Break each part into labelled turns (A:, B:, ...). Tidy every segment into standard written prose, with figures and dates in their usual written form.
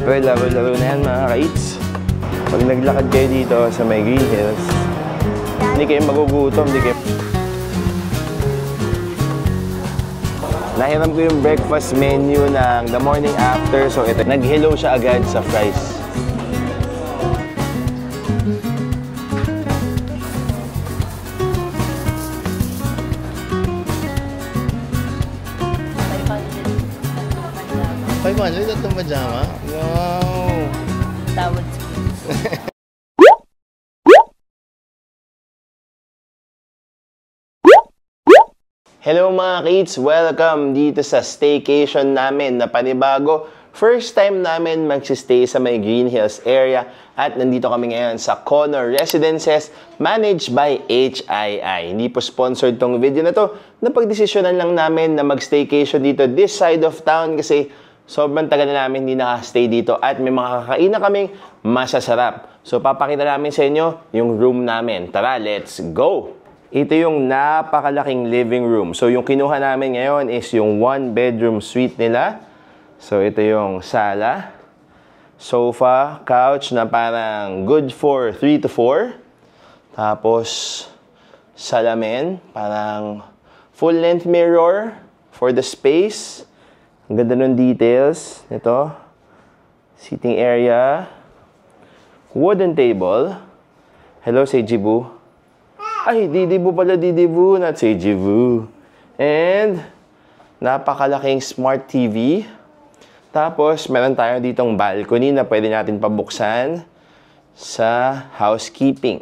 A: Siyempre, laro-laro na yan mga ka-eats. Pag naglakad kayo dito sa may Green Hills, hindi kayo magugutom, hindi kayo... Nahiram ko yung breakfast menu ng the morning after, so ito, nag-hello siya agad sa fries. $500 at itong pajama? Wow!
B: Tawad.
A: Hello mga kids! Welcome dito sa staycation namin na panibago. First time namin magsistay sa may Green Hills area at nandito kami ngayon sa Connor Residences managed by HII. Hindi po sponsored tong video na to. Napagdesisyonan lang namin na mag-staycation dito this side of town kasi sobrang tagal na namin hindi nakastay dito at may mga kakainan kaming masasarap. So papakita namin sa inyo yung room namin. Tara, let's go! Ito yung napakalaking living room. So yung kinuha namin ngayon is yung 1-bedroom suite nila. So ito yung sala, sofa, couch na parang good for 3 to 4. Tapos salamin, parang full-length mirror for the space. Ang ganda ng details. Ito, sitting area, wooden table. Hello, Sejibu. Ay, Didibu pala, Didibu, not Sejibu. And napakalaking smart TV. Tapos, meron tayo ditong balcony na pwede natin pabuksan sa housekeeping.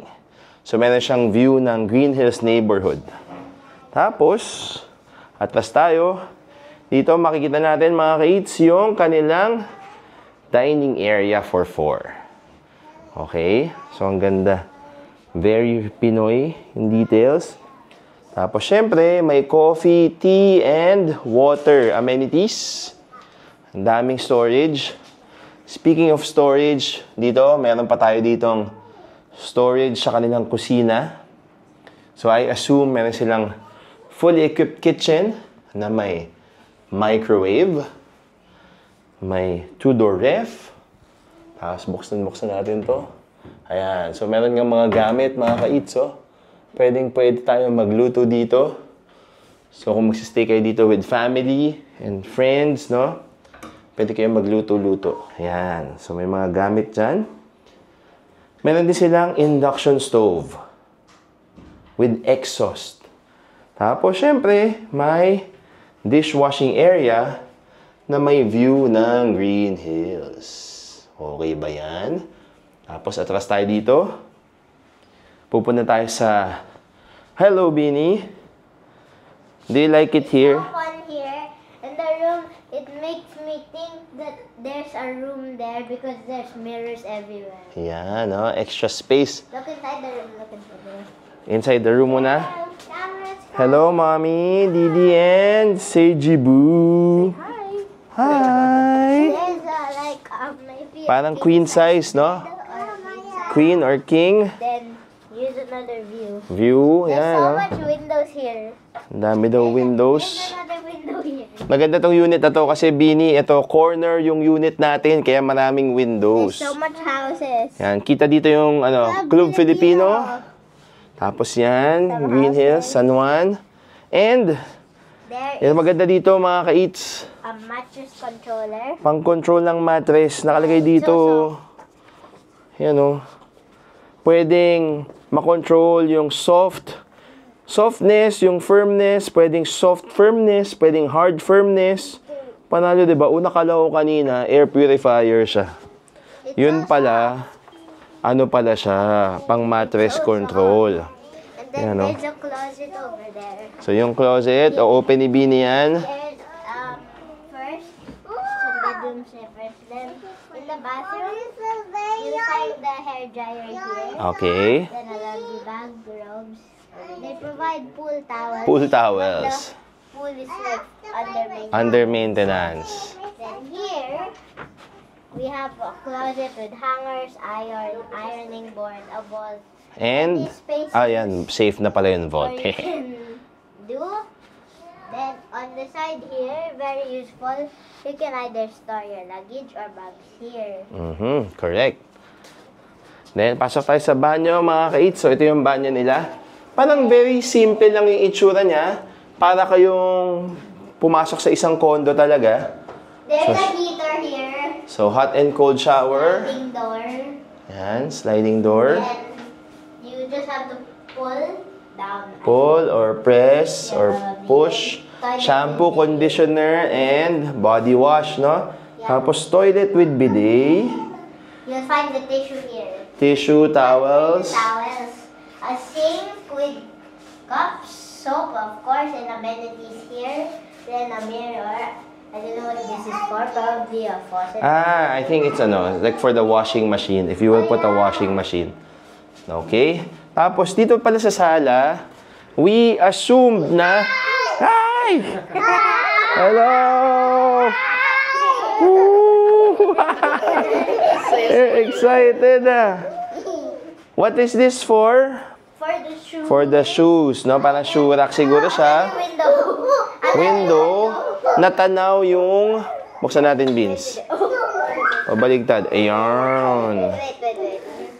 A: So, meron siyang view ng Green Hills neighborhood. Tapos, atras tayo. Dito, makikita natin mga kids yung kanilang dining area for 4. Okay? So, ang ganda. Very Pinoy in details. Tapos, syempre, may coffee, tea, and water amenities. Ang daming storage. Speaking of storage, dito, meron pa tayo ditong storage sa kanilang kusina. So, I assume meron silang fully equipped kitchen na may microwave, may 2-door ref. Tapos, buksan natin to. Ayan. So, meron nga mga gamit, mga ka-eats, oh. Pwede tayo magluto dito. So, kung magsistay kayo dito with family and friends, no? Pwede kayo magluto-luto. Ayan. So, may mga gamit dyan. Meron din silang induction stove with exhaust. Tapos, syempre, may dishwashing area na may view ng Green Hills. Okay ba yan? Tapos, atras tayo dito. Pupunta tayo sa... Hello, Beanie. Do you like it here?
B: It's so fun here. In the room, it makes me think that there's a room there because there's mirrors everywhere.
A: Yan, no? Extra space.
B: Look inside the room. Look inside the room.
A: Inside the room muna. Hello, Mommy, Didi, and Sejibu.
B: Hi.
A: Hi.
B: There's like maybe
A: Parang queen size, no? Queen or king.
B: Then use another view.
A: View,
B: There's
A: yan,
B: so
A: no?
B: much windows here.
A: Ang dami daw windows.
B: There's another window here.
A: Maganda tong unit na to kasi, Bini, ito, corner yung unit natin, kaya maraming windows.
B: There's so much houses.
A: Yan, kita dito yung, Club Filipino. Tapos yan, Green Hills, San Juan. And,
B: There
A: yan,
B: is
A: maganda dito, mga ka-eats.
B: a mattress controller.
A: Pang-control ng mattress, nakalagay dito. Yan, oh. Pwedeng makontrol yung softness, yung firmness, pwedeng soft firmness, pwedeng hard firmness. Panalo, diba? Una kala ko kanina, air purifier siya. Yun pala, ano pala siya, pang mattress control.
B: And then
A: Yan, no?
B: there's a closet over there.
A: So yung closet, o-open ni Bini yan.
B: There's first some bedroom separate. Then in the bathroom, you find the hair dryer here.
A: Okay.
B: Then a laundry bag, robes. They provide pool towels.
A: Pool towels.
B: The pool is like under maintenance.
A: Under maintenance.
B: Then here, we have a closet with hangers, ironing board, a vault.
A: And,
B: Space
A: yan, safe na pala yung
B: where
A: vault.
B: you can do Then on the side here, very useful. You can either store your luggage or bags here.
A: Correct. Then, pasok tayo sa banyo, mga ka-eats. So, ito yung banyo nila. Parang very simple lang yung itsura niya. Para kayong pumasok sa isang condo talaga.
B: There's a heater here.
A: So, hot and cold shower.
B: Sliding door.
A: Yan, sliding door.
B: And you just have to pull down.
A: Pull or press or push. Shampoo, conditioner, and body wash, no? Tapos, toilet with bidet.
B: You'll find the tissue here.
A: Tissue, towels.
B: A sink with cups, soap, of course, and amenities here. Then a mirror. I don't know what this is for. Probably a faucet.
A: I think it's like for the washing machine. If you will put a washing machine. Okay? Tapos, dito pala sa sala, we assumed na... Hi! Hello! You're excited, What is this for?
B: For the shoes.
A: For the shoes, no? Parang shoe rack siguro siya. Window. Natanaw yung... Buksan natin, Beans. O, baligtad. Ayan.
B: Wait.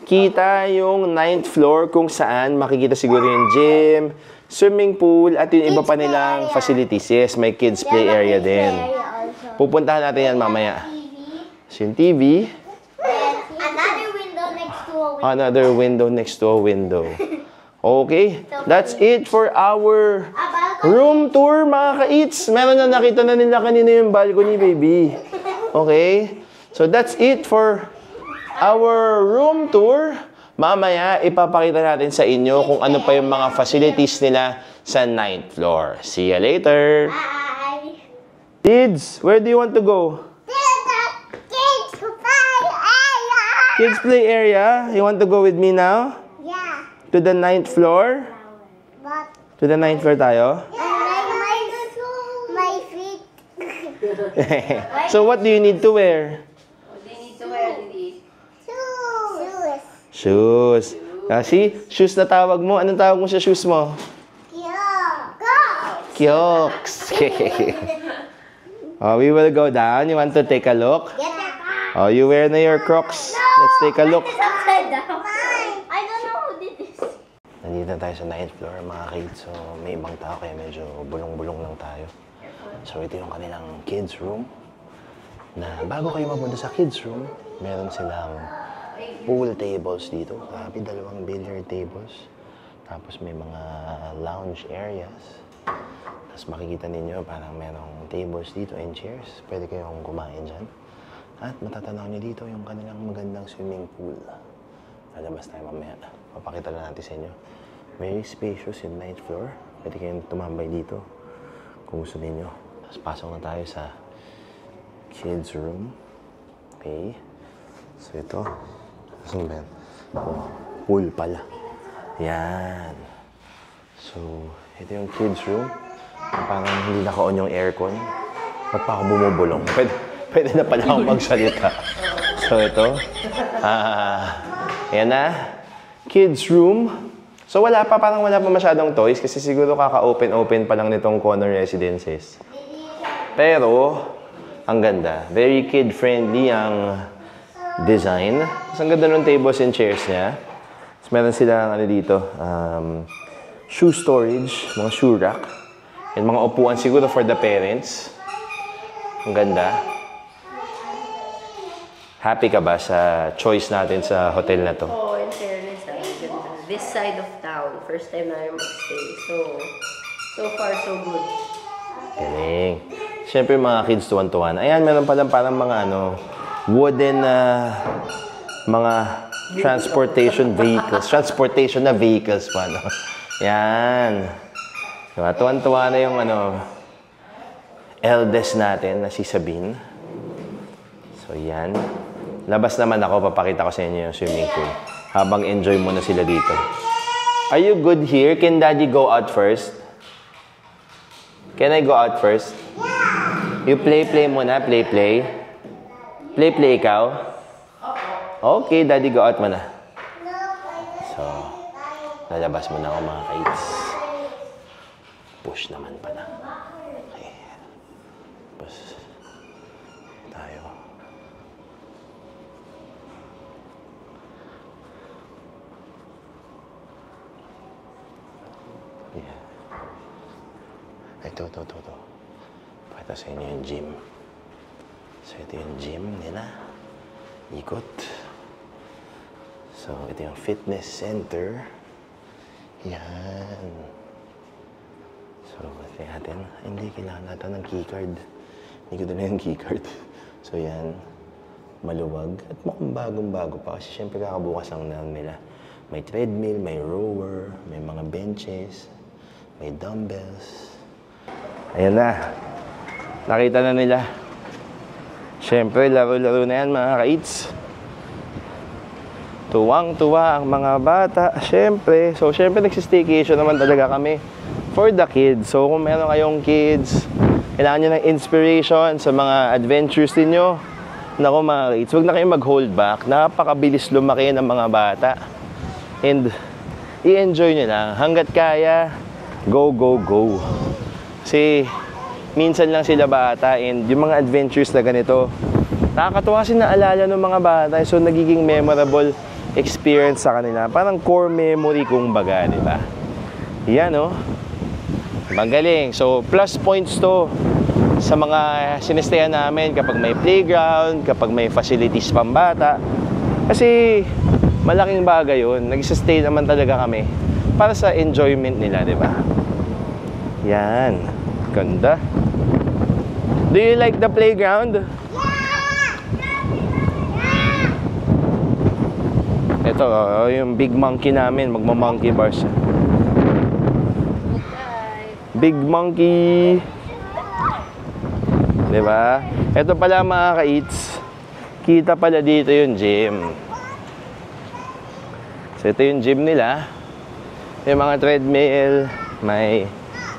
A: Kita yung 9th floor kung saan makikita siguro yung gym, swimming pool, at yung iba pa nilang facilities. Yes, may kids play area din. Pupuntahan natin yan mamaya. So, yung TV.
B: Another window next to a window.
A: Another window next to a window. Okay, that's it for our room tour, mga ka-eats. Meron na nakita na nila kanina yung balcony, baby. Okay, so that's it for our room tour. Mamaya, ipapakita natin sa inyo kung ano pa yung mga facilities nila sa 9th floor. See you later.
B: Bye.
A: Kids, where do you want to go? Kids play area. You want to go with me now?
B: Yeah.
A: To the 9th floor?
B: But
A: To the 9th floor tayo?
B: my feet.
A: So what do you need to wear?
B: Shoes.
A: Shoes. See? Shoes na tawag mo. Anong tawag mo sa shoes mo? Kyoks. Oh, we will go down. You want to take a look?
B: Get your car.
A: Oh, you wear na your Crocs. Let's take a look.
B: Upside down. I don't know who did this.
A: Nandito na tayo sa 9th floor, mga kids. So, may ibang tao kaya medyo bulong-bulong lang tayo. So, ito yung kanilang kids room. Na bago kayo mapunta sa kids room, meron silang pool tables dito. Grabe, 2 billiard tables. Tapos may mga lounge areas. Tapos makikita ninyo parang merong tables dito and chairs. Pwede kayong kumain dyan. At matatanaw nyo dito yung kanilang magandang swimming pool. Lalabas tayo mamaya. Papakita lang natin sa inyo. Very spacious yung 9th floor. Pwede kayong tumambay dito kung gusto ninyo. Tapos pasok na tayo sa kids room. Okay. So ito. Saan ba yan? Oh, pool pala. Yan. So, ito yung kids room. Parang hindi naka-on yung aircon. Ba't pa ako bumubulong? Pwede na pala akong magsalita. So, ito. Yan na. Kids room. So, parang wala pa masyadong toys kasi siguro kaka-open pa lang nitong corner residences. Pero, ang ganda. Very kid-friendly ang design. Tapos ang ganda ng tables and chairs niya. Tapos meron silang dito, shoe storage, mga shoe rack. And mga upuan siguro for the parents. Ang ganda. Happy ka ba sa choice natin sa hotel na to?
C: Oo, in fairness, ganda. This side of town, first time na mag-stay. So far, so good.
A: Galing. Siyempre mga kids tuwan-tuwan. Ayan, meron palang parang mga wooden mga transportation vehicles. Transportation na vehicles pa, no? Yan. Diba? Tuwan-tuwa na yung eldest natin na si Sabine. So, yan. Labas naman ako, papakita ko sa inyo yung swimming pool. Habang enjoy muna sila dito. Are you good here? Can Daddy go out first? Can I go out first? You play muna, play. Play ikaw? Okay, Daddy, go out muna. So, lalabas muna ako mga kids. Push naman pala. Ito. Pakita sa inyo yung gym. So, ito yung gym nila. Ikot. So, ito yung fitness center. Yan. So, tingnan natin. Hindi, kailangan natin ng keycard. Hindi ko dala yung keycard. So, yan. Maluwag. At mukhang bagong-bago pa. Kasi syempre kakabukas lang nila. May treadmill, may rower, may mga benches, may dumbbells. Ayan na. Nakita na nila. Syempre, laro-laro na yan mga ka-eats. Tuwang-tuwa ang mga bata. Syempre. So, syempre nagsistaycation naman talaga kami for the kids. So, kung meron kayong kids, kailangan nyo ng inspiration sa mga adventures ninyo. Naku mga ka-eats, huwag na kayong mag-hold back. Napakabilis lumaki ng mga bata. And, i-enjoy nyo lang. Hanggat kaya, go, go, go. Kasi, minsan lang sila bata and yung mga adventures na ganito, nakakatuwa kasi naalala ng mga bata. So, nagiging memorable experience sa kanila. Parang core memory kung baga, di ba? Yan, no? Magaling. So, plus points to sa mga sinestayan namin kapag may playground, kapag may facilities pambata. Kasi, malaking bagay yun. Nag-stay naman talaga kami para sa enjoyment nila, di ba? Yan. Ganda. Do you like the playground? Ito, yung big monkey namin. Magma-monkey bars. Big monkey. Diba? Ito pala mga ka-eats. Kita pala dito yung gym. So, ito yung gym nila. May mga treadmill. May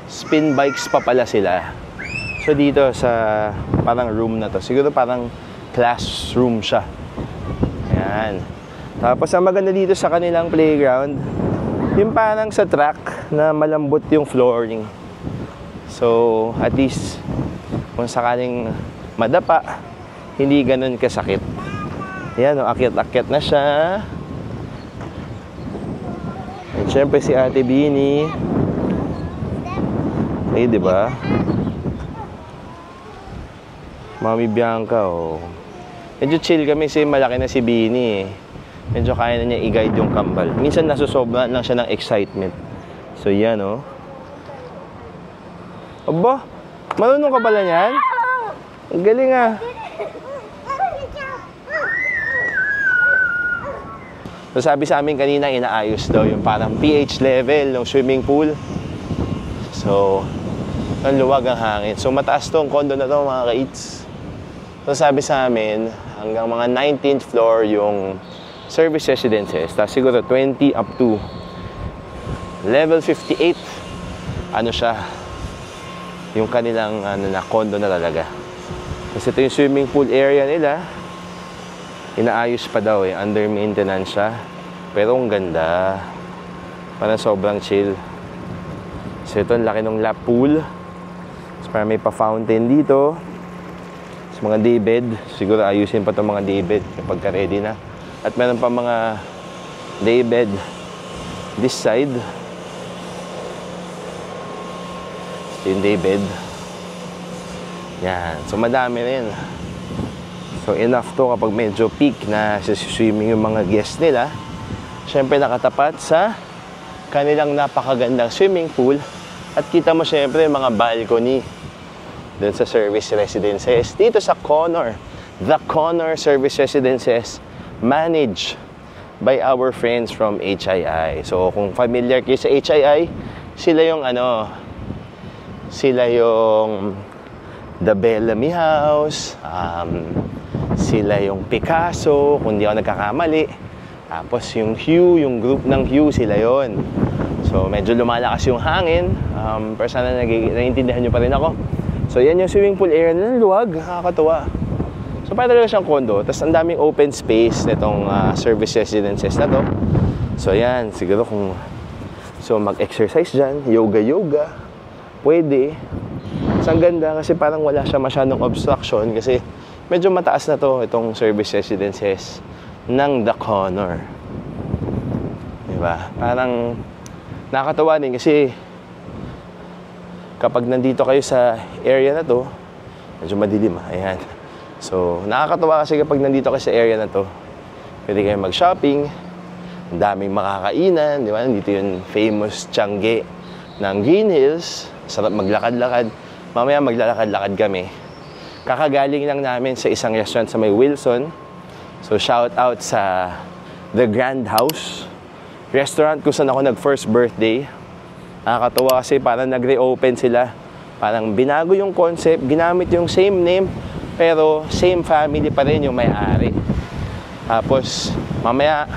A: spin bikes pa pala sila. So, dito sa parang room na to. Siguro parang classroom siya. Ayan. Tapos, ang maganda dito sa kanilang playground, yung parang sa track na malambot yung flooring. So, at least, kung sakaling madapa, hindi ganun kasakit. Ayan, akyat-akyat na siya. At syempre si Ate Beanie. Ay, di ba? Mami Bianca, oh. Medyo chill kami kasi malaki na si Beanie, eh. Medyo kaya na niya i-guide yung kambal. Minsan nasusobra lang siya ng excitement. So, yan, oh. Aba, marunong ka pala niyan? Ang galing, ah. So, sabi sa amin kanina, inaayos daw yung parang pH level ng swimming pool. So, ang luwag ang hangin. So, mataas tong condo na to, mga ka-eats. So, sabi sa amin, hanggang mga 19th floor yung service residences. Tapos siguro 20 up to level 58. Ano siya? Yung kanilang na condo na talaga. Kasi ito yung swimming pool area nila. Inaayos pa daw, eh. Under maintenance siya. Pero ang ganda. Parang sobrang chill. So ito, ang laki ng lap pool. So, parang may pa-fountain dito. So, mga daybed. Siguro ayusin pa itong mga daybed kapag ka-ready na. At meron pa mga daybed this side. Ito yung daybed. Yan. So, madami rin. So, enough to kapag medyo peak na swimming yung mga guests nila. Siyempre, nakatapat sa kanilang napakagandang swimming pool. At kita mo siyempre mga balcony doon sa service residences. Dito sa Connor. The Connor Service Residences managed by our friends from HII. So, kung familiar kayo sa HII, sila yung sila yung The Bellamy House, sila yung Picasso, kung di ako nagkakamali. Tapos yung Hue, yung group ng Hue, sila yon. So, medyo lumalakas yung hangin. Pero sana naiintindihan nyo pa rin ako. So, yan yung swimming pool area na luwag. Nakakatuwa. So, para talaga siyang condo. Tapos, ang daming open space nitong service residences na to. So, yan. Siguro kung mag-exercise dyan, yoga-yoga, pwede. So, ang ganda kasi parang wala siya masyadong obstruction kasi medyo mataas na to itong service residences ng The Connor. Diba? Parang nakakatawa din kasi kapag nandito kayo sa area na to, medyo madilim, ayan. So, nakakatuwa kasi kapag nandito kayo sa area na to, pwede kayo mag-shopping, ang daming makakainan, di ba? Nandito yung famous Tiangge ng Green Hills. Sarap maglakad-lakad. Mamaya maglalakad-lakad kami. Kakagaling lang namin sa isang restaurant sa may Wilson. So, shout out sa The Grand House restaurant kung saan ako nag-first birthday. Nakakatuwa kasi parang nag-reopen sila. Parang binago yung concept, ginamit yung same name, pero same family pa rin yung may-ari. Tapos, mamaya,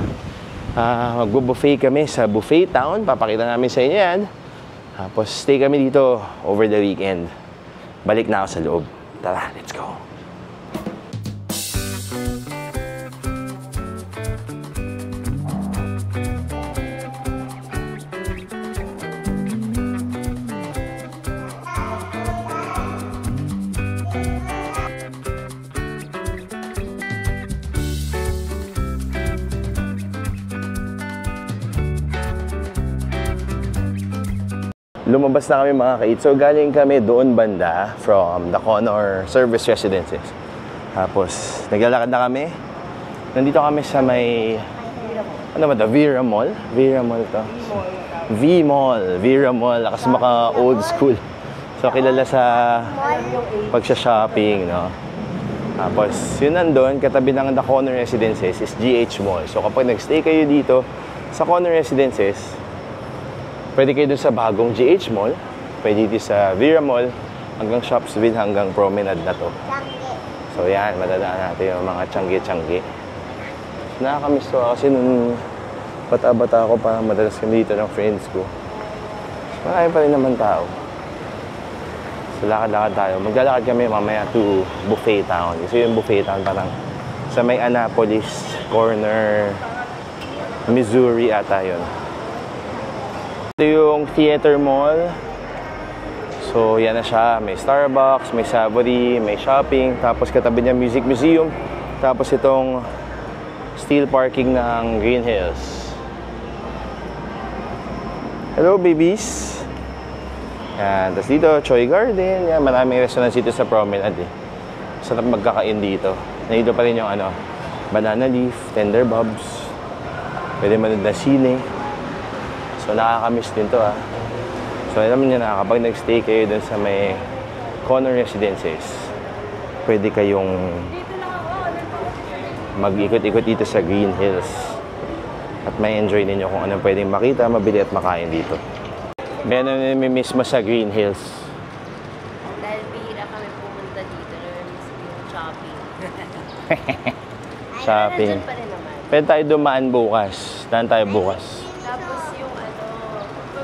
A: magbo-buffet kami sa Buffet Town. Papakita namin sa inyo yan. Tapos, stay kami dito over the weekend. Balik na ako sa loob. Tara, let's go. Lumabas na kami mga ka-eat. So, galing kami doon banda from the Connor Service Residences. Tapos, naglalakad na kami. Nandito kami sa may, ano ba ito? Vera Mall? Vera Mall to? V-Mall. Vera Mall. Lakas maka old school. So, kilala sa pagsha-shopping, no? Tapos, yun nandun, katabi ng the Connor Residences is GH Mall. So, kapag nag-stay kayo dito sa Connor Residences, pwede kayo dun sa bagong GH Mall, pwede dito sa Vera Mall, hanggang Shopsville, hanggang Promenade na to. So yan, madadaan natin yung mga Tiangge-Tiangge. Nakakamiss ko kasi nung bata-bata ako, parang madalas kami dito ng friends ko. Marami pa rin naman tao. So lakad-lakad tayo. Maglalakad kami mamaya to Buffet Town. Kasi yung Buffet Town parang sa may Annapolis corner, Missouri ata yun. Ito yung Theater Mall. So, yan na siya. May Starbucks, may Savory, may shopping. Tapos katabi niya Music Museum. Tapos itong steel parking ng Green Hills. Hello, babies! Yan. Tapos dito, Choi Garden. Yan, maraming restaurants dito sa Promenade. Sarap magkakain dito. Nandito pa rin yung ano, Banana Leaf, Tender Bobs. Pwede manood na sine. So, nakakamiss din to So, alam niyo na, kapag nag-stay kayo dun sa may Connor Residences, pwede kayong mag-ikot-ikot dito sa Green Hills. At may enjoy ninyo kung anong pwedeng makita, mabili at makain dito. Meron na may mismo sa Green Hills.
C: Dahil bihira kami pumunta dito, na-miss yung shopping.
A: Shopping.
C: Pa rin naman.
A: Pwede tayo dumaan bukas. Daan tayo bukas.
C: Tapos yung ano,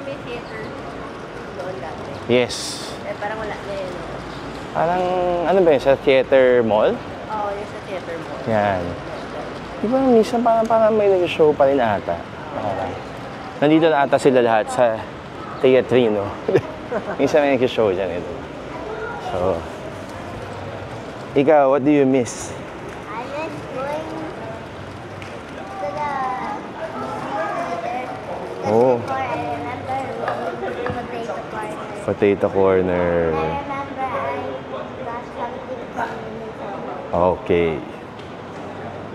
C: may theater doon dati.
A: Yes.
C: Parang wala na yun.
A: Parang, ano ba yun? Sa Theater Mall?
C: Oo, yung sa theater mo.
A: Yan. Di ba, minsan parang may nag-show pa rin ata. Nandito na ata sila lahat sa Teatrino. Minsan may nag-show dyan ito. So, ikaw, what do you miss?
B: I was going to the theater.
A: Oh.
B: I remember Potato Corner.
A: Potato Corner.
B: I remember I got something from Uniqlo.
A: Okay.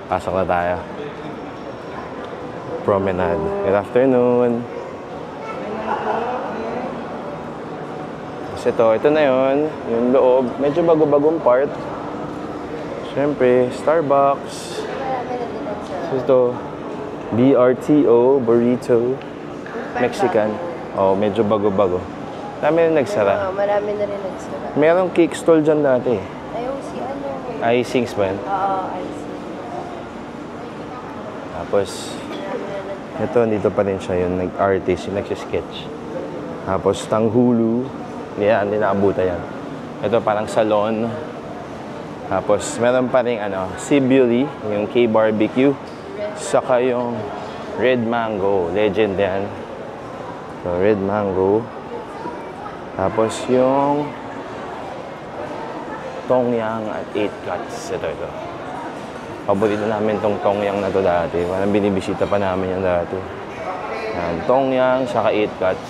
A: Pasok na tayo. Promenade. Good afternoon. Kasi ito na yun. Yung loob. Medyo bago-bagong part. Siyempre, Starbucks. So ito, BRTO, Burrito, Mexican. Oh, medyo bago-bago. Marami na nagsara.
C: Marami na rin nagsara.
A: Merong cake stall dyan dati.
C: Ayaw si ano.
A: Icings ba yan?
C: Oo, icing.
A: Tapos, ito, dito pa rin siya yung nag-artist, yung nagsisketch. Tapos, Tanghulu. Hindi naabuta yan. Ito, parang salon. Tapos, meron pa rin, Sibuli, yung K-Barbecue. Saka yung Red Mango. Legend yan. So, Red Mango. Tapos, yung Tongyang at 8 Cuts. Ito. Paborito namin tong Tongyang na to dati. Parang binibisita pa namin yan dati. Yan, Tongyang, saka 8 Cuts.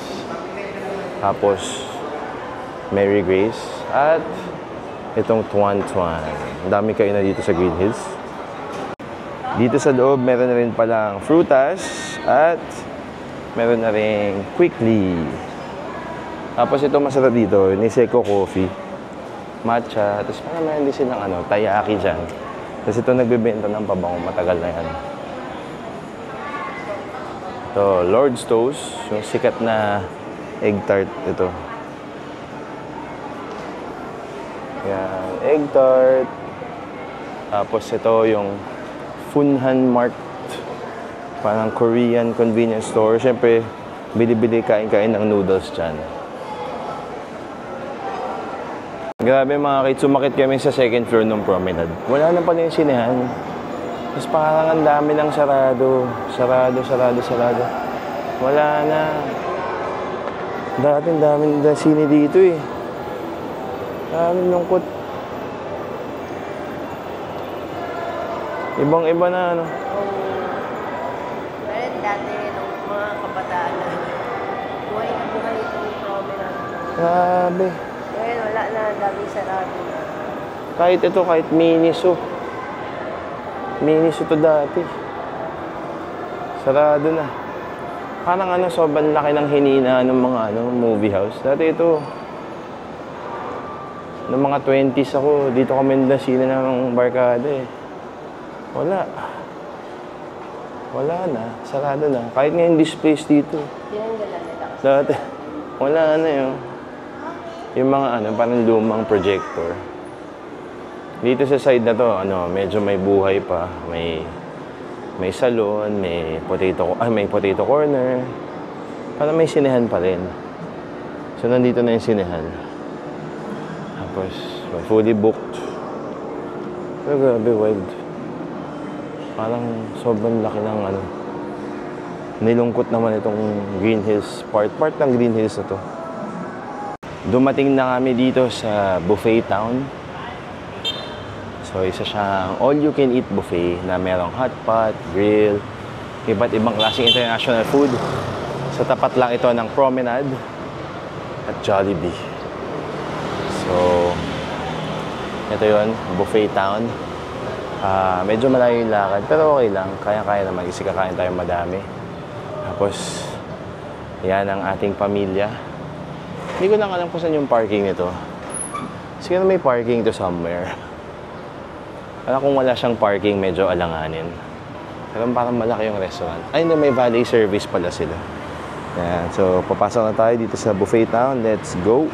A: Tapos, Mary Grace, at itong Tuan Tuan. Ang dami kainan dito sa Green Hills. Dito sa loob, meron na rin palang frutas at meron na rin quickly. Tapos ito masarap dito, Niseko Coffee, matcha, tapos parang meron din silang taiyaki dyan. Tapos ito nagbebenta ng pabango, matagal na yan. Ito, Lord's Toast, yung sikat na egg tart ito. Yan, egg tart. Tapos ito yung Funhan Mart, parang Korean convenience store. Siyempre, bili-bili, kain-kain ng noodles dyan. Grabe mga kids, sumakit kami sa second floor ng promenade. Wala na pala yung sinehan. Tapos parang ang dami ng sarado. Sarado. Wala na. Dating daming sine dito eh. Daming lungkot. Ibang-iba na
C: Pero dati, nung mga kabataan na, buhay na buhay itong promenade.
A: Grabe.
C: Ngayon, wala na, dami sarado na.
A: Kahit ito, kahit Miniso. Miniso to dati. Sarado na. Parang sobrang laki ng hinina ng mga movie house. Dati ito, noong mga 20s ako, dito kami nasina ng barkada eh. Wala na. Sarado na. Kahit nga yung displays dito.
C: Tinanggalan nila.
A: Dati, wala na yun. Yung mga parang lumang projector. Dito sa side na to, medyo may buhay pa. May salon, may potato corner. Parang may sinehan pa rin. So, nandito na yung sinehan. Tapos, fully booked. Pero grabe, wild. Parang sobrang laki ng nilungkot naman itong Green Hills part ng Green Hills na to. Dumating na kami dito sa Buffet Town. So isa siyang all-you-can-eat buffet na merong hot pot, grill, iba't ibang klaseng international food. Sa tapat lang ito ng Promenade at Jollibee. So ito yun, Buffet Town. Medyo malayo yung lakad, pero okay lang. Kaya-kaya naman, kasi kakain tayo madami. Tapos, yan ang ating pamilya. Hindi ko lang alam kung saan yung parking nito. Siguro may parking to somewhere. Kaya kung wala siyang parking, medyo alanganin. Pero parang malaki yung restaurant. Ay, hindi, may valet service pala sila. Yan, so papasok na tayo dito sa Buffet Town. Let's go!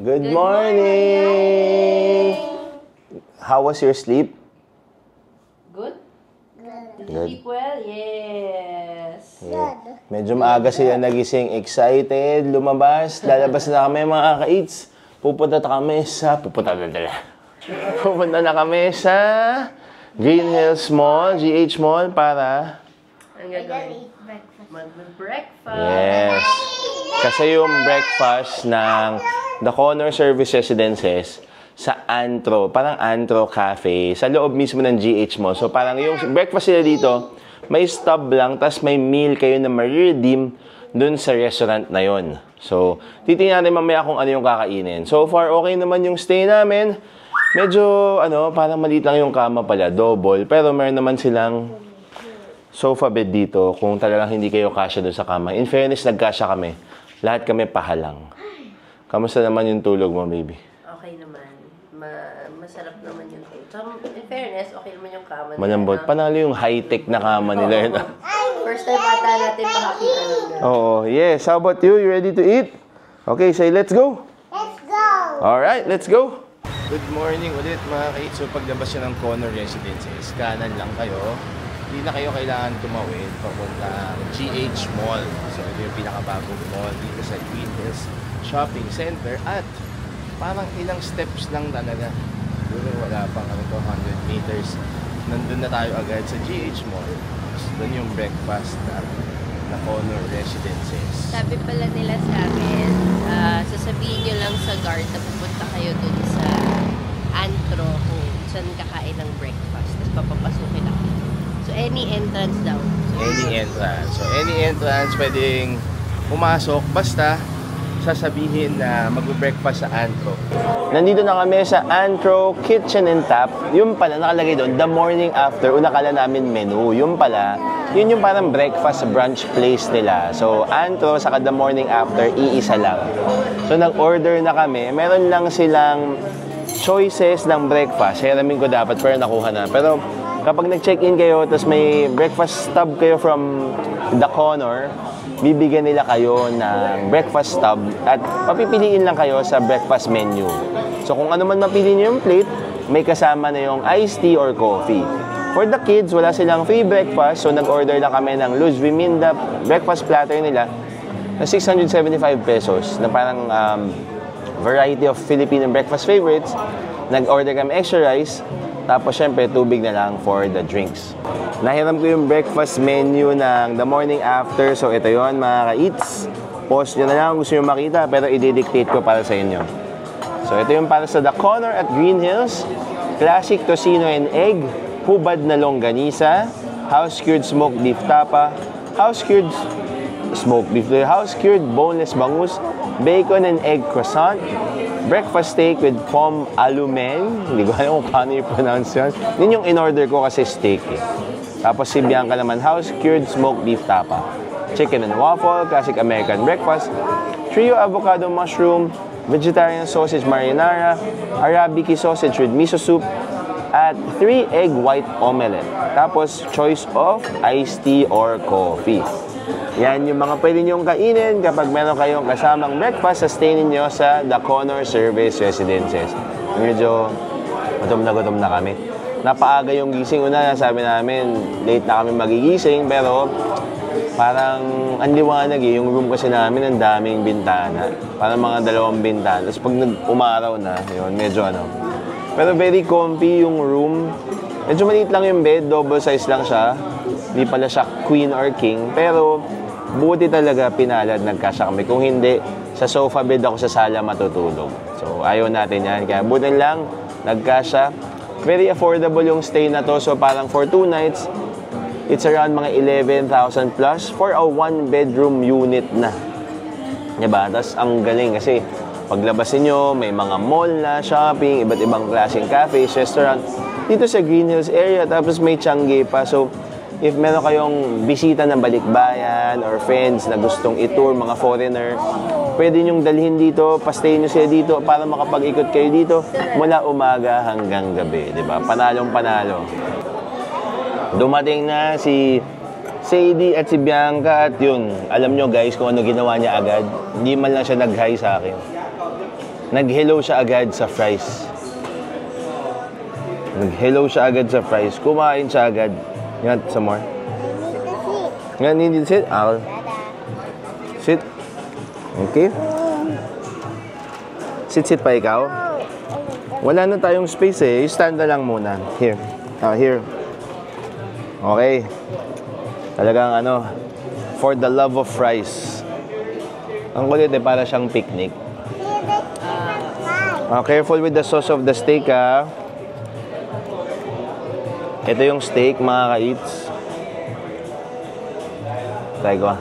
A: Good morning! How was your sleep?
C: Good? Did you
A: Good.
C: sleep well? Yes.
A: Yeah. Medyo maaga sila nagising, excited, lumabas. Lalabas na kami mga ka-eats. Pupunta na kami sa Green Hills Mall, GH Mall, para...
C: Ang
B: I gotta
C: gagawin?
B: eat breakfast.
C: Mag-breakfast.
A: Yes. Kasi yung breakfast ng The Connor Service Residences sa Antro, parang Antro Cafe, sa loob mismo ng GH Mall. So parang yung breakfast nila dito, may stub lang, tas may meal kayo na ma-redeem dun sa restaurant na yon. So, titingnan natin mamaya kung ano yung kakainin. So far, okay naman yung stay namin. Medyo, parang maliit lang yung kama pala, double. Pero meron naman silang sofa bed dito kung talagang hindi kayo kasya doon sa kama. In fairness, nagkasya kami. Lahat kami pahalang. Kamusta naman yung tulog mo, baby?
C: Okay naman. Masarap naman yung tulog. So, in fairness, okay naman yung kama nila.
A: Malambot. Panalo yung high-tech na kama nila yun.
C: First time ata natin makakita nun.
A: Oo, yes. How about you? You ready to eat? Okay, say let's go.
B: Let's go!
A: Alright, let's go. Good morning ulit mga kaits. So paglabas nyo ng Connor Residences, kanan lang kayo. Hindi na kayo kailangan tumawid papunta GH Mall. So ito yung pinakabagong mall dito sa Green Hills Shopping Center. At parang ilang steps lang talaga. Duro wala pang 200 meters. Nandun na tayo agad sa GH Mall. So, doon yung breakfast na Connor Residences.
C: Sabi pala nila sa amin, sasabihin nyo lang sa guard na pupunta kayo dun sa antro kung saan kakain ng breakfast. Tapos papapasukin ako. So, any entrance daw.
A: Any entrance. So, any entrance pwedeng pumasok. Basta, sasabihin na mag-breakfast sa Antro. Nandito na kami sa Antro Kitchen and Tap. Yung pala, nakalagay doon, the morning after. Una kala namin menu. Yung pala, yun yung parang breakfast brunch place nila. So, Antro, saka the morning after, iisa lang. So, nag-order na kami. Meron lang silang choices ng breakfast. Hiramin ko dapat, pero nakuha na. Pero, kapag nag-check-in kayo, tapos may breakfast stub kayo from the Connor, bibigyan nila kayo ng breakfast stub at papipiliin lang kayo sa breakfast menu. So kung ano man mapili nyo yung plate, may kasama na yung iced tea or coffee. For the kids, wala silang free breakfast, so nag-order lang kami ng Luz Viminda breakfast platter nila na 675 pesos na parang variety of Filipino breakfast favorites. Nag-order kami extra rice, tapos syempre tubig na lang for the drinks. Nahiram ko yung breakfast menu ng the morning after. So ito yon mga ka-eats. Post nyo na lang kung gusto nyo makita, pero i-dictate ko para sa inyo. So ito yung para sa The Connor at Green Hills. Classic tocino and egg, hubad na longganisa, house-cured smoked beef tapa, house-cured smoked beef, house-cured boneless bangus, bacon and egg croissant, breakfast steak with pom alumen. Hindi ko alam kung paano i-pronounce yun. Yun yung in-order ko kasi steak eh. Tapos si Bianca naman, house-cured smoked beef tapa. Chicken and waffle, classic American breakfast, trio avocado mushroom, vegetarian sausage marinara, Arabica sausage with miso soup, at 3 egg white omelette. Tapos choice of iced tea or coffee. Yan yung mga pwede nyong kainin kapag meron kayong kasamang breakfast sa stay ninyo sa The Connor Service Residences. Medyo gutom na kami. Napaaga yung gising. Una, sabi namin, late na kami magigising, pero parang ang liwanag eh. Yung room kasi namin, ang daming bintana. Parang mga 2 bintana. Tapos pag umaraw na, yun, medyo Pero very comfy yung room. Medyo maliit lang yung bed, double size lang siya. Hindi pala siya queen or king. Pero buti talaga pinalad, nagkasya kami. Kung hindi, sa sofa bed ako sa sala matutulog. So ayaw natin yan. Kaya buti lang, nagkasya. Very affordable yung stay na to. So parang for 2 nights, it's around mga 11,000 plus for a 1-bedroom unit na. Diba? Tapos ang galing kasi paglabas niyo, may mga mall na, shopping, iba't ibang klaseng cafes, restaurant. Dito sa Green Hills area, tapos may Changi pa. So if meron kayong bisita ng balikbayan or friends na gustong itour, mga foreigner, pwede nyong dalhin dito, pastayin nyo sila dito para makapag-ikot kayo dito mula umaga hanggang gabi, di ba? Panalong panalo. Dumating na si Sadie at si Bianca at yun, alam nyo guys kung ano ginawa niya agad. Hindi man lang siya nag-hi sa akin. Nag-hello siya agad sa fries. Nag-hello siya agad sa fries. Kumain siya agad. Yan, some more. Yan, need to sit. I'll sit. Okay. Sit pa ikaw. Wala na tayong space eh. Stand na lang muna. Here. Here. Okay. Talagang for the love of fries. Ang kulit eh, para siyang picnic. Careful with the sauce of the steak ha. Ito yung steak mga ka-eats. Try ko.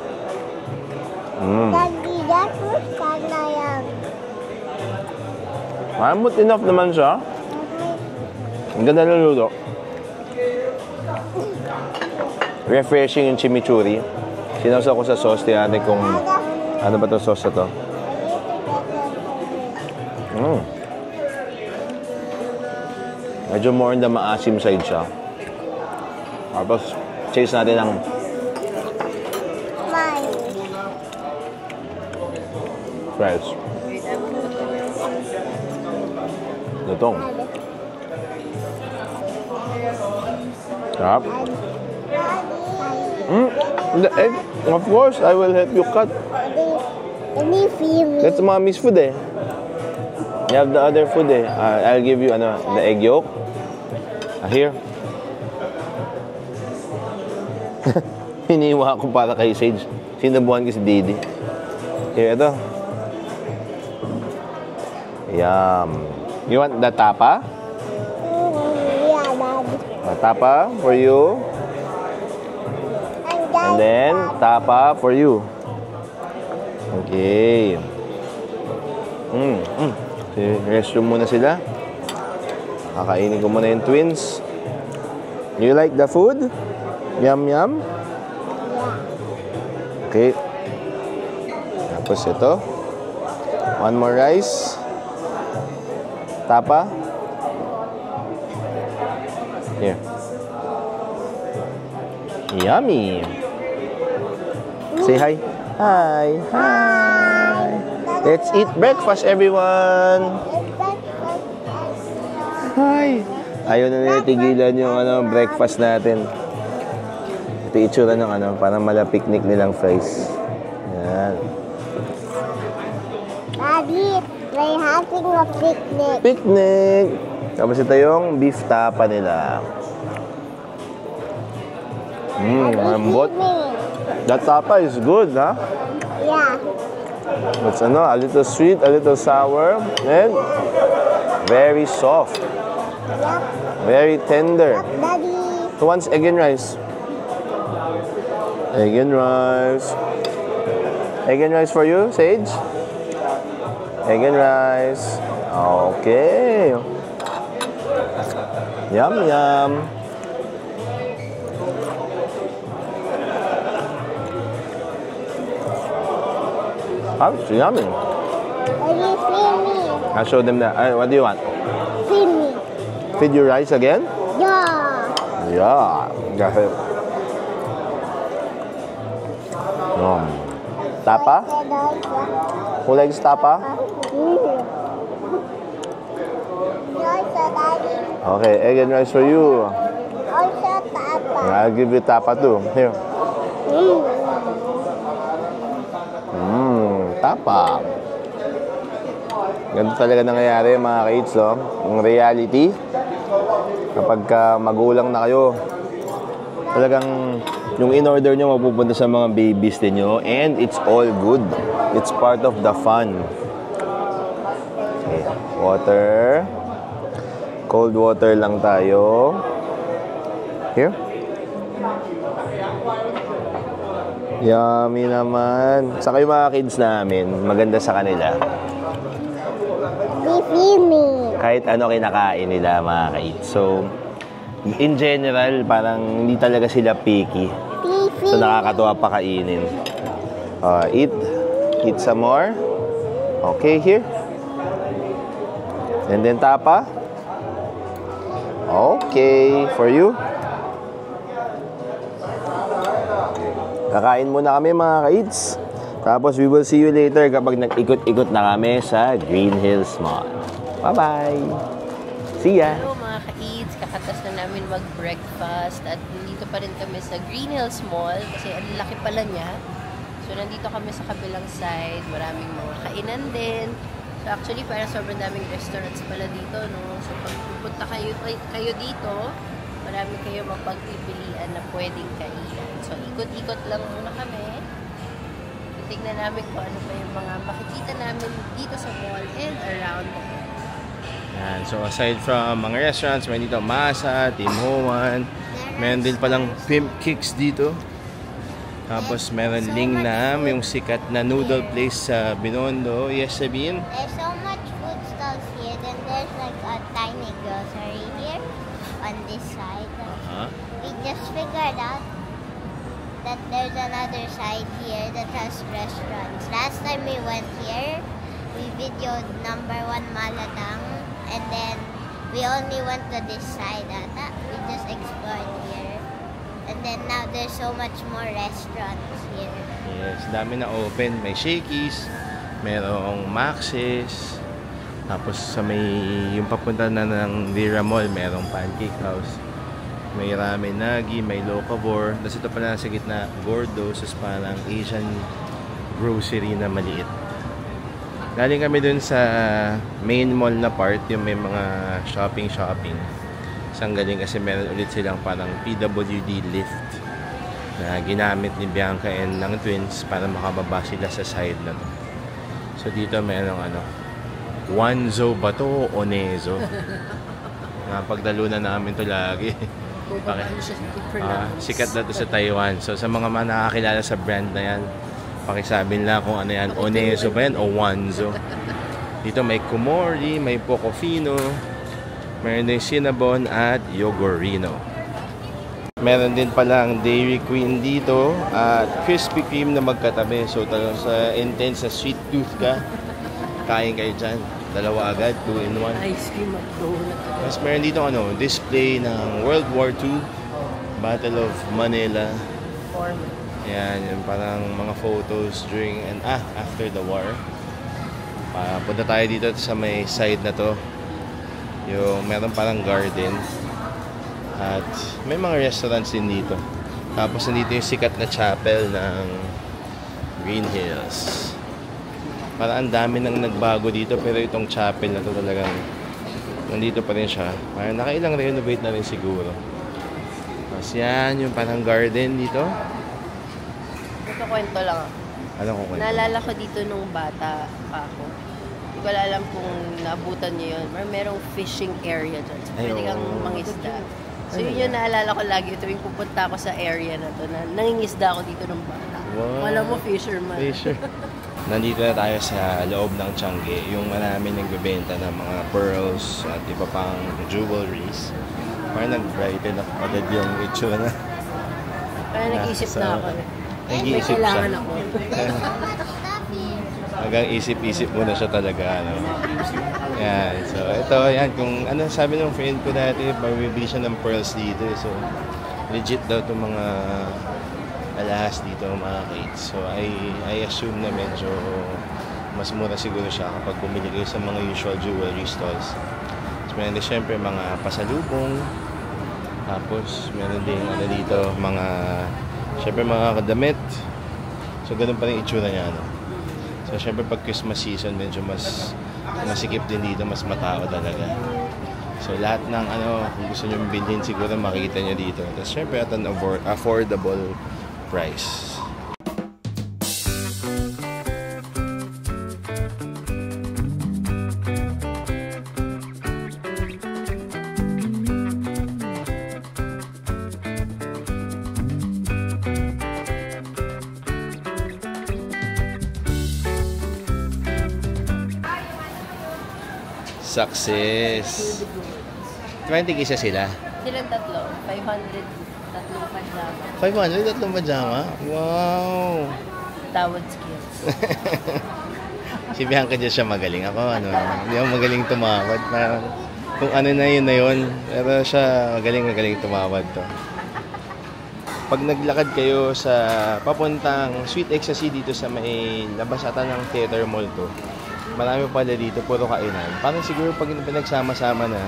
A: Mamut enough naman siya. Ang ganda ng luto. Refreshing yung chimichurri. Sinawsaw ko sa sauce. Tingnan natin kung ano ba itong sauce na to. Medyo more on the maasim side siya. Tapos, chase natin ang fries. Lutong. Sarap. The egg, of course, I will help you cut. That's mommy's food eh. You have the other food eh. I'll give you the egg yolk. Here. Hiniwa ko para kay Sage. Sinabuhan ko si Didi. Here, ito. Yum. You want the tapa?
B: Yeah, Daddy.
A: The tapa for you. And then, tapa for you. Okay. Restroom muna sila. Kakainin ko muna yung twins. You like the food? Yum, yum? Okay. Tapos ito. One more rice. Tapa. Here. Yummy. Say hi. Hi. Hi. Let's eat breakfast, everyone. Hi. Ayaw na nila tigilan yung breakfast natin. Ito itsura ng parang mala-picnic nilang fries. Yan.
B: Daddy, we're having a picnic.
A: Picnic! Tapos ito yung beef tapa nila. Lambot. That tapa is good, ha?
B: Yeah.
A: It's a little sweet, a little sour, and very soft.
B: Yep.
A: Very tender.
B: Daddy.
A: Who wants egg and rice? Egg and rice. Egg and rice for you, Sage? Egg and rice. Okay. Yum, yum. Oh, it's yummy.
B: Daddy, feed me.
A: I'll show them that. What do you want?
B: Feed me.
A: Feed your rice again?
B: Yeah.
A: Yeah. Got it. Tapa? Who likes tapa?
B: Also, Daddy.
A: Okay, egg and rice for you.
B: Also, Papa.
A: I'll give you tapa too. Here. Tapa. Ganito talaga nangyayari mga kids, no? Yung reality, kapag magulang na kayo, talagang yung in-order nyo mapupunta sa mga babies ninyo, and it's all good. It's part of the fun. Okay. Water. Cold water lang tayo. Here. Yummy naman. Saka yung mga kids namin, maganda sa kanila.
B: Feed me.
A: Kahit ano kinakain nila mga kids. So, in general, parang hindi talaga sila picky. So, nakakatuwa pa kainin. Eat. Eat some more. Okay, here. And then tapa. Okay, for you. Kakain muna kami mga kids. Tapos we will see you later kapag nag-ikot-ikot na kami sa Green Hills Mall. Bye-bye! See ya!
C: Hello mga ka-eats, kakatas na namin mag-breakfast at nandito pa rin kami sa Green Hills Mall kasi ang laki pala niya. So nandito kami sa kabilang side, maraming mga kainan din. So actually parang sobrang daming restaurants pala dito, no? So pag pupunta kayo dito, marami kayo mapagpipilian na pwedeng kainan. So ikot-ikot lang muna kami. Tignan namin kung ano pa yung mga makikita namin dito sa mall and around the mall.
A: Yan. So aside from mga restaurants, may dito Masa, Tim Ho-Wan, meron din palang Pimp Kicks dito. Tapos meron Lingnam, yung sikat na noodle place sa Binondo. Yes, Sabine?
B: There's so much food stalls here. Then there's like a tiny grocery here. on this side.
A: Uh-huh.
B: We just figured out that there's another side here that has restaurants. Last time we went here, we videoed number 1 Malatang, and then we only went to this side. We just explored here. And then now there's so much more restaurants here.
A: Yes, dami na open. May Shakey's, merong Max's, tapos sa may yung papunta na ng Lira Mall, merong Pancake House. May Ramen Nagi, may Locavor. Tapos ito pala sa gitna, Gordo, so parang Asian grocery na maliit. Galing kami dun sa main mall na part, yung may mga shopping. Isang galing kasi meron ulit silang parang PWD lift na ginamit ni Bianca and ng twins para makababa sila sa side na to. So dito mayroong Wanzo ba to o Onezo? Napagdalo na namin to lagi. Sikat na to sa Taiwan. So sa mga nakakilala sa brand na yan, pakisabi nila kung ano yan, Onezo ba yan o Wanzo. Dito may Kumori, may Pocofino, meron din Cinnabon at Yogurino. Meron din palang Dairy Queen dito at Krispy Kreme na magkatabi. So talagang sa intense na sweet tooth ka, kain kayo dyan. Dalawa agad, 2 in 1.
C: Ice cream at donut.
A: Mas meron dito display ng World War II, Battle of Manila. Yan, yung parang mga photos during and after the war. Punta tayo dito sa may side na to. Yung meron parang garden. At may mga restaurants din dito. Tapos nandito yung sikat na chapel ng Green Hills. Parang ang dami nang nagbago dito, pero itong chapel na to talagang nandito pa rin siya. Parang nakailang renovate na rin siguro. Tapos yan, yung parang garden dito.
C: Ito kwento lang ako.
A: Ano ko kwento?
C: Naalala ko dito nung bata pa ako. Hindi ko alam kung naabutan niyo yun. Merong fishing area dyan. So pwede kang mangisda. So yun yung naalala ko lagi. Tuwing pupunta ako sa area na to, nangingisda ako dito ng bata.
A: Wow.
C: Wala mo fisherman.
A: Nandito na tayo sa loob ng Changi. Yung marami nagbebenta ng mga pearls at iba pang jewelries. Parang nag-brighten up agad yung itsura na.
C: Parang nag-isip na ako. May
A: Nag-iisip
C: kailangan
A: siya.
C: ako.
A: Hanggang isip-isip mo na siya talaga. Yan. So, ito, yan. Kung ano sabi ng friend ko dati, bibili siya ng pearls dito. So, legit daw itong mga alahas dito mga kids. So, I assume na medyo mas mura siguro siya kapag bumili kayo sa mga usual jewelry stores. So, meron din syempre mga pasalubong. Tapos, meron din dito mga syempre mga kadamit. So, ganun pa rin itsura niya. So, syempre pag Christmas season, medyo mas masikip din dito, mas matao talaga. So, lahat ng kung gusto nyo bilhin, siguro makikita nyo dito. Tapos, syempre at an affordable price. Success! 20 isa sila.
C: Silang tatlo. 500. Tatlong pajama.
A: 500, tatlong pajama? Wow!
C: Tawad skills.
A: Si Bianca dyan siya magaling. Ako, hindi ako magaling tumawad. Parang, kung ano na yun. Pero siya magaling tumawad to. Pag naglakad kayo sa papuntang Sweet Ecstasy dito sa may labas ata ng Theater Mall to, marami pala dito, puro kainan. Parang siguro pag pinagsama-sama na,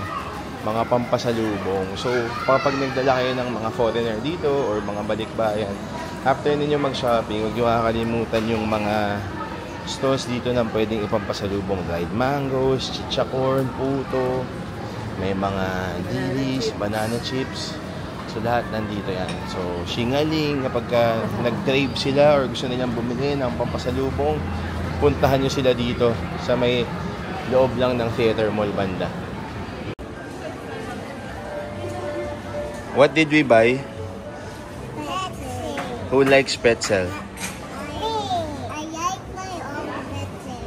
A: mga pampasalubong. So, kapag nagdala kayo ng mga foreigner dito or mga balikbayan, after ninyo mag-shopping, huwag nyo kakalimutan yung mga stores dito na pwedeng ipampasalubong. Dried mangoes, chichacorn, puto, may mga dilis, banana chips. So, lahat nandito yan. So, singaling, kapag nag-crave sila or gusto nilang bumili ng pampasalubong, puntahan nyo sila dito sa may loob lang ng Theater Mall banda. What did we buy?
B: Pretzel.
A: Who likes pretzel?
B: I like my own pretzel.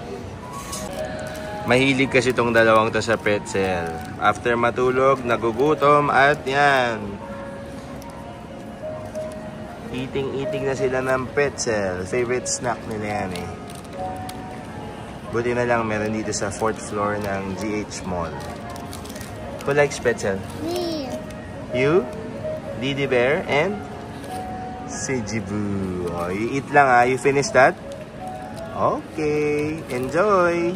A: Mahilig kasi itong dalawang to sa pretzel. After matulog, nagugutom at yan. Eating na sila ng pretzel. Favorite snack nila yan eh. Buti na lang meron dito sa 4th floor ng GH Mall. Who likes pretzel?
B: Me.
A: You? Didi Bear and Sejibu. Oh, you eat lang You finish that? Okay. Enjoy!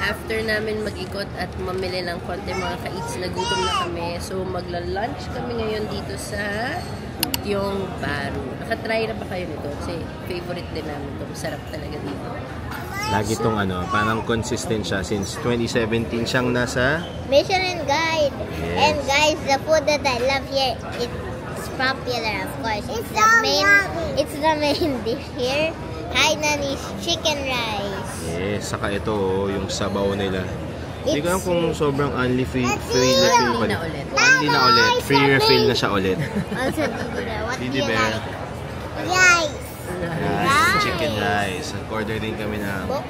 C: After namin mag-ikot at mamili ng konti mga ka-eats, nagutom na kami. So, magla-lunch kami ngayon dito sa Tiong Bahru. Nakatry na ba kayo nito? Kasi favorite din namin ito. Masarap talaga dito.
A: Lagi itong parang consistent siya since 2017 siyang nasa
B: Michelin Guide.
A: Yes.
B: And guys, the food that I love here, it's popular, of course. It's the main dish here. Hainanese chicken rice.
A: Yes, saka ito yung sabaw nila. Hindi ko alam kung sobrang only free refill pa. Only na ulit. Free refill na siya ulit.
B: Also, what do
A: Didi
B: you
A: Bear.
B: like? Rice.
A: Yes, chicken rice. Nag-order din kami ng
B: Bok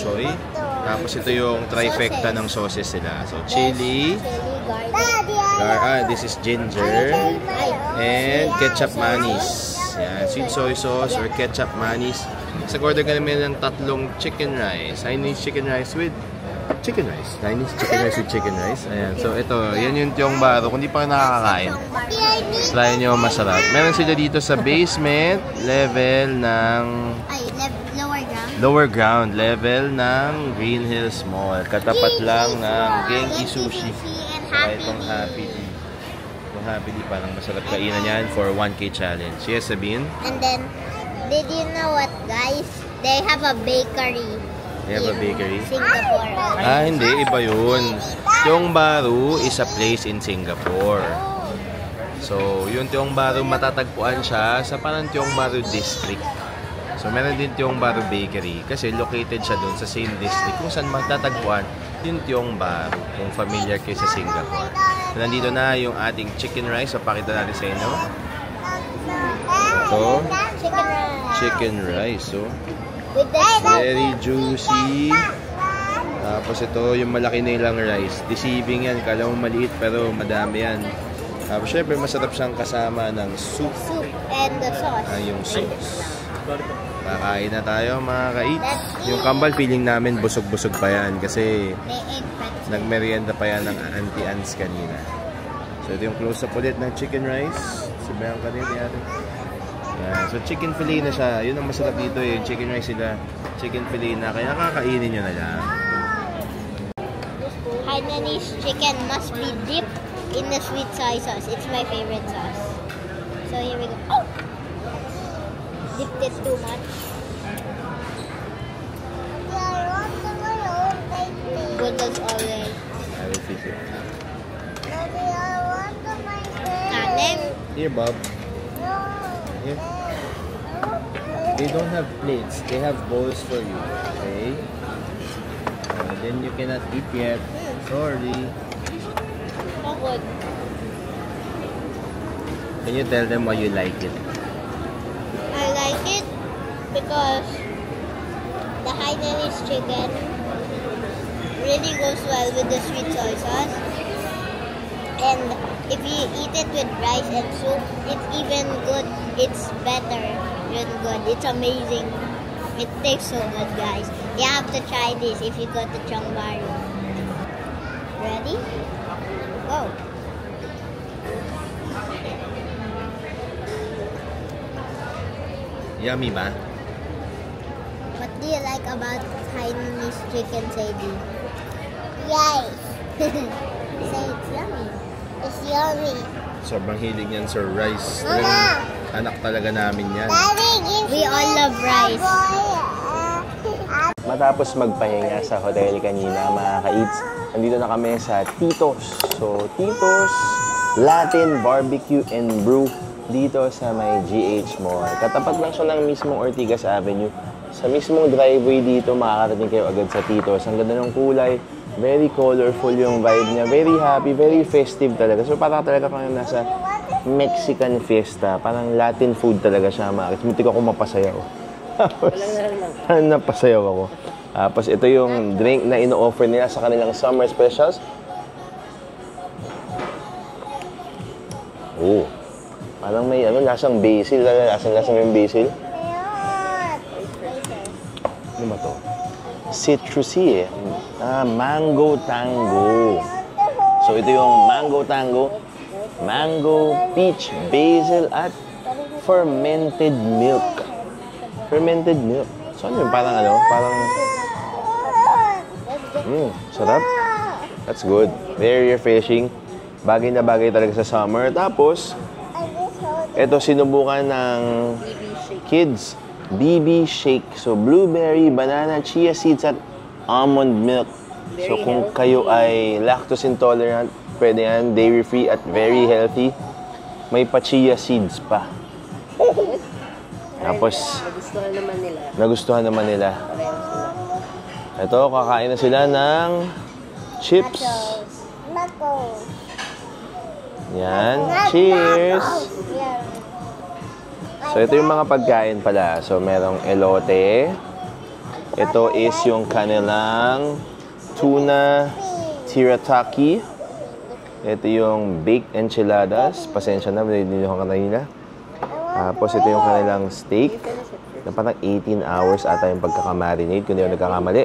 A: choy. Tapos ito yung trifecta ng sauces nila. So, chili, this is ginger, and ketchup mayonnaise. Yan, sweet soy sauce or ketchup mayonnaise. Nag-order kami ng tatlong chicken rice. Chinese chicken rice with chicken rice. Chinese chicken rice with chicken rice. Ayan. So, ito. Yan yung Tiong Bahru. Kung di pa nakakakain, try nyo, masarap. Meron sila dito sa basement level ng
B: lower ground.
A: level ng Green Hills Mall. Katapat lang ng Genki Sushi. Saka itong Happy Tea. Itong Happy Tea parang masarap kainan yan for 1K challenge. Yes, Sabine?
B: And then, did you know what, guys? They have a bakery.
A: They have a bakery?
B: Singapore.
A: Hindi. Iba yun. Tiong Bahru is a place in Singapore. So, yung Tiong Bahru, matatagpuan siya sa parang Tiong Bahru District. So, meron din Tiong Bahru Bakery kasi located siya dun sa same district kung saan matatagpuan yung Tiong Bahru kung familiar kayo sa Singapore. So, nandito na yung ating chicken rice. So, pakita natin sa inyo. Ito. Chicken rice. So, very juicy. Tapos ito yung malaki nilang rice. Deceiving yan. Kala mo maliit pero madami yan. Tapos syempre masarap siyang kasama ng soup.
B: Soup and the sauce.
A: Yung sauce. Kakain na tayo mga ka-eats. Yung kambal feeling namin busog-busog pa yan kasi nagmerienda pa yan ng Auntie Ans kanina. So ito yung close-up ulit ng chicken rice. Sabayan ka rin natin. So chicken fillet na siya. Yun ang masarap dito eh. Yung chicken rice sila. Chicken fillet na. Kaya kakainin nyo na lang.
B: Hainanese chicken must be dipped in the sweet soy sauce. It's my favorite sauce. So here we go. Oh! Dipped it too much. Good as always.
A: I will fix it.
B: Kanin.
A: Here, Bob. Here. They don't have plates. They have bowls for you. Okay? Then you cannot eat yet. Sorry.
B: So good.
A: Can you tell them why you like it?
B: I like it because the Hainanese chicken really goes well with the sweet soy sauce. And if you eat it with rice and soup, it's even good. It's better than good. It's amazing. It tastes so good, guys. You have to try this if you go to Tiong Bahru. Ready? Go.
A: Yummy ba?
B: What do you like about Hainanese chicken, Sadie? Yes. Say it's yummy. It's yummy.
A: Sobrang hilig niyan sa rice.
B: Mama!
A: Anak talaga namin yan.
B: We all love rice.
A: Matapos magpahinga sa hotel kanina, mga ka-eats, nandito na kami sa Tito's. So, Tito's Latin Barbecue and Brew dito sa may GH Mall. Katapat lang siya ng mismong Ortigas Avenue. Sa mismong driveway dito, makakarating kayo agad sa Tito's. Ang ganda ng kulay, very colorful yung vibe niya, very happy, very festive talaga. So, parang talaga kayo nasa Mexican fiesta. Parang Latin food talaga siya, mga ka-eats. Muntik ako mapasayaw. Napasayaw ako. Tapos ito yung drink na ino-offer nila sa kanilang summer specials. Oh, parang may lasang basil. Lasang yung basil. Ano ba to? Citrusy eh. Mango tango. So ito yung mango tango. Mango, peach, basil, at fermented milk. Fermented milk. So ano yun? Parang sarap. That's good. Very refreshing. Bagay na bagay talaga sa summer. Tapos, ito sinubukan ng kids. BB shake. So, blueberry, banana, chia seeds, at almond milk. So, kung kayo ay lactose intolerant, pwede yan. Dairy-free at very healthy. May pa-chia seeds pa. Tapos, nagustuhan naman nila. Ito, kakain na sila ng chips. Yan. Cheers! So, ito yung mga pagkain pala. So, merong elote. Ito is yung kanilang tuna tirataki. Ito yung baked enchiladas. Pasensya na, hindi ko kanina. Tapos, ito yung kanilang steak. Na parang 18 hours ata yung pagkakamarinate, kung hindi ako nagkakamali.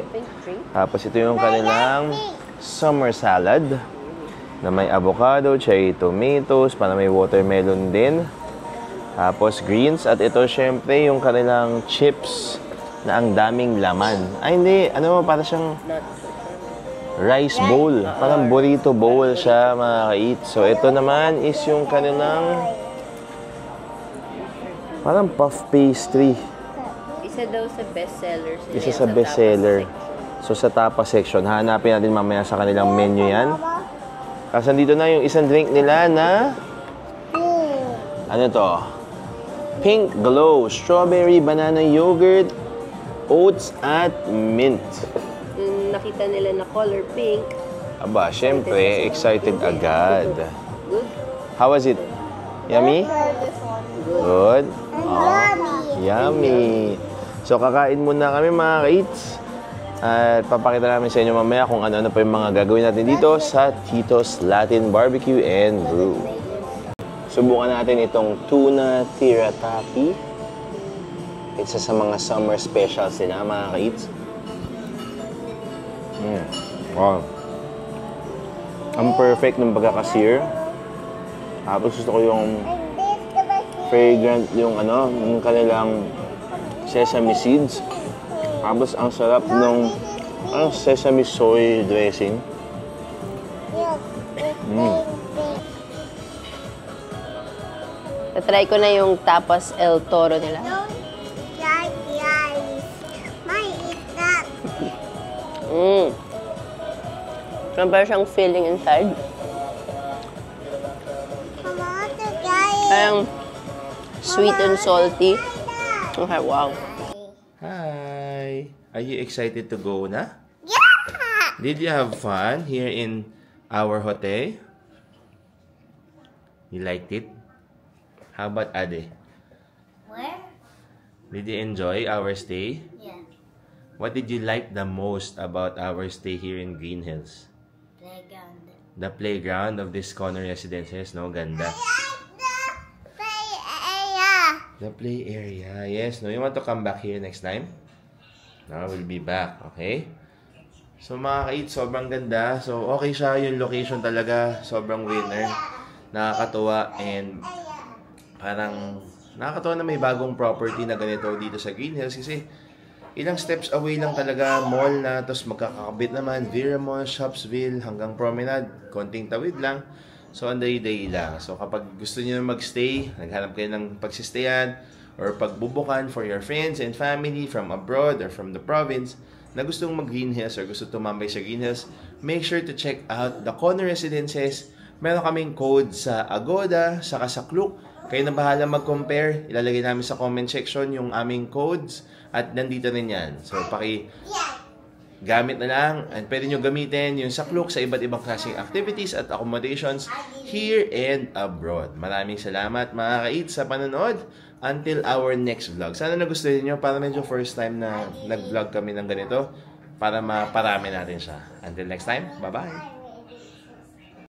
A: Tapos, ito yung kanilang summer salad. Na may avocado, cherry tomatoes, para may watermelon din. Tapos greens. At ito syempre yung kanilang chips na ang daming laman. Ay hindi, para siyang rice bowl. Parang burrito bowl siya mga ka-eat. So ito naman is yung kanilang parang puff pastry.
C: Isa daw sa bestsellers.
A: Isa sa bestseller. So sa tapa section, hanapin natin mamaya sa kanilang menu yan. Kasi dito na yung isang drink nila na ano to? Pink Glow, strawberry, banana yogurt, oats, at mint.
C: Nakita nila na color pink.
A: Aba, syempre, excited agad.
C: Good?
A: How was it? Yummy? Good? Oh, yummy. So, kakain muna kami mga ka-eats. At papakita namin sa inyo mamaya kung ano-ano pa yung mga gagawin natin dito sa Tito's Latin Barbecue and Brew. Subukan natin itong tuna tirataki. Isa sa mga summer specials nila, mga ka-eats. Wow. Ang perfect ng pagkakasir. Tapos gusto ko yung fragrant, yung kanilang sesame seeds. Tapos ang sarap ng sesame soy dressing.
C: Natry ko na yung tapas El Toro nila. Parang siyang filling inside. Parang sweet and salty. Okay, wow.
A: Hi! Are you excited to go na?
B: Yeah!
A: Did you have fun here in our hotel? You liked it? How about Ade?
B: Where?
A: Did you enjoy our stay?
B: Yeah.
A: What did you like the most about our stay here in Green Hills?
B: Playground.
A: The playground of this corner residences, no? Ganda. The play area. Yes, no? You want to come back here next time? No, we'll be back. Okay? So, mga ka-eat, sobrang ganda. So, okay siya. Yung location talaga, sobrang winner. Nakakatuwa. And, parang, nakakatuwa na may bagong property na ganito dito sa Green Hills. Kasi, ilang steps away lang talaga, mall na. Tapos, magkakakabit naman. Vera Mall, Shopsville, hanggang Promenade. Konting tawid lang. So, anday-day lang. So, kapag gusto niyo mag-stay, naghanap kayo ng pagsistayan, or pagbubukan for your friends and family from abroad or from the province, na gustong mag-Green Hills or gusto tumambay sa Green Hills, make sure to check out the corner residences. Meron kaming code sa Agoda, saka sa Klook. Kayo na bahala mag-compare. Ilalagay namin sa comment section yung aming codes. At nandito rin yan. So, gamit na lang, and pwede nyo gamitin yung sa Klook sa iba't ibang klaseng activities at accommodations here and abroad. Maraming salamat mga ka-eat sa panonood. Until our next vlog. Sana nagustuhan nyo, para medyo first time na nag-vlog kami ng ganito.
D: para maparami natin siya. Until next time, bye-bye!